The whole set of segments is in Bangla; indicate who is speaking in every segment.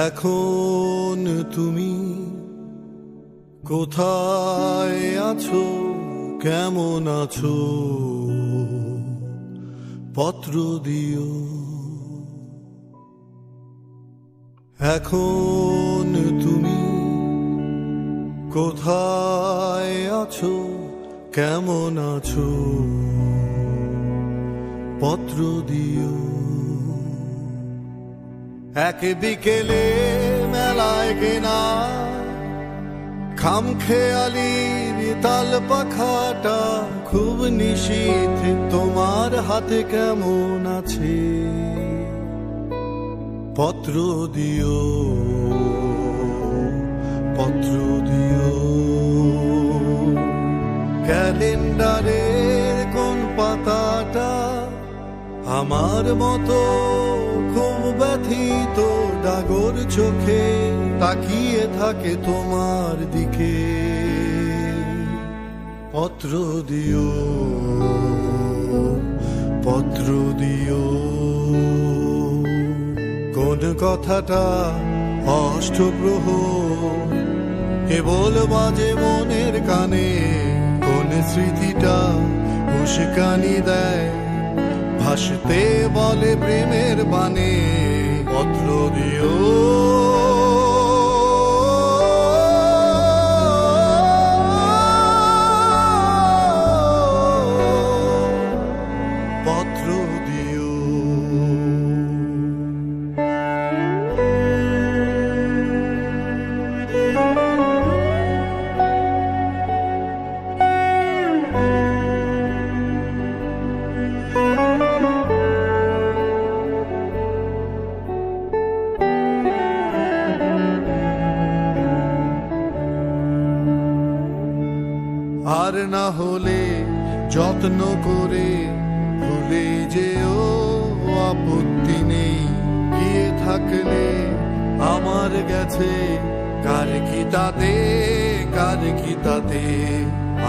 Speaker 1: এখন তুমি কোথায় আছো, কেমন আছো, পত্র দিও। এখন তুমি কোথায় আছো, কেমন আছো, পত্র দিও। এক বিকেলে মেলায় কেনা খামখেয়ালির তাল পাখাটা খুব নিশীথ তোমার হাতে কেমন আছে, পত্র দিও, পত্র দিও। ক্যালেন্ডারের কোন পাতাটা আমার মতো খুব ব্যথিত ডাগর চোখে তাকিয়ে থাকে তোমার দিকে, পত্র দিও, পত্র দিও। কোন কথাটা অষ্টপ্রহর কেবল বাজে মনের কানে, কোন স্মৃতিটা উস্কানি দেয় ভাসতে বলে প্রেমের বানে, পত্র দিও, পত্র দিও। আর না হলে যত্ন করে ভুলে যেও, আপত্তি নেই। গিয়ে থাকলে আমার গেছে কার কি তাতে, কার কি তাতে।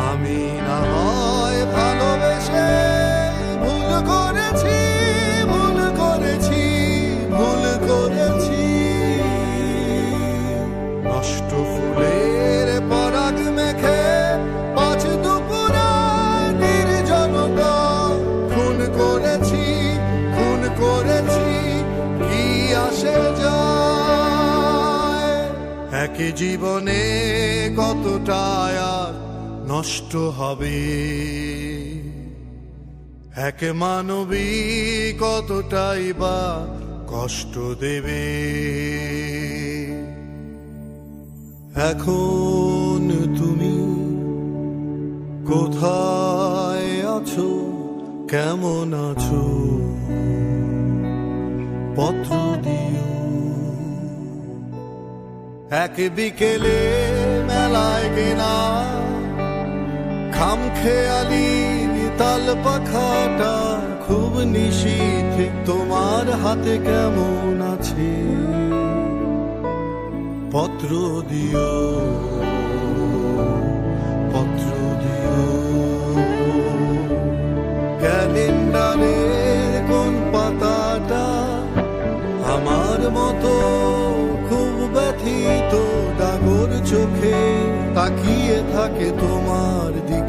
Speaker 1: আমি না হয় ভালোবেসে ভুল করেছি, ভুল করেছি, ভুল করেছি। নষ্ট ফুলের পরাগ মেখে আজ দুপুরায় নির্জনতা খুন করেছি, খুন করেছি, কি আসে যায়। এক জীবনে কতটা আর নষ্ট হবে, এক মানবী কতটাই বা কষ্ট দেবে। এখন তুমি কোথায় আছো, কেমন আছো, পত্র দিও। এক বিকেলে মেলায় কেনা খামখেয়ালির তাল পাখাটা খুব নিশীথ তোমার হাতে কেমন আছে, পত্র দিও, পত্র দিও। ক্যালেন্ডারের কোন পাতাটা আমার মতো খুব ব্যথিত ডাগর চোখে তাকিয়ে থাকে তোমার দিকে।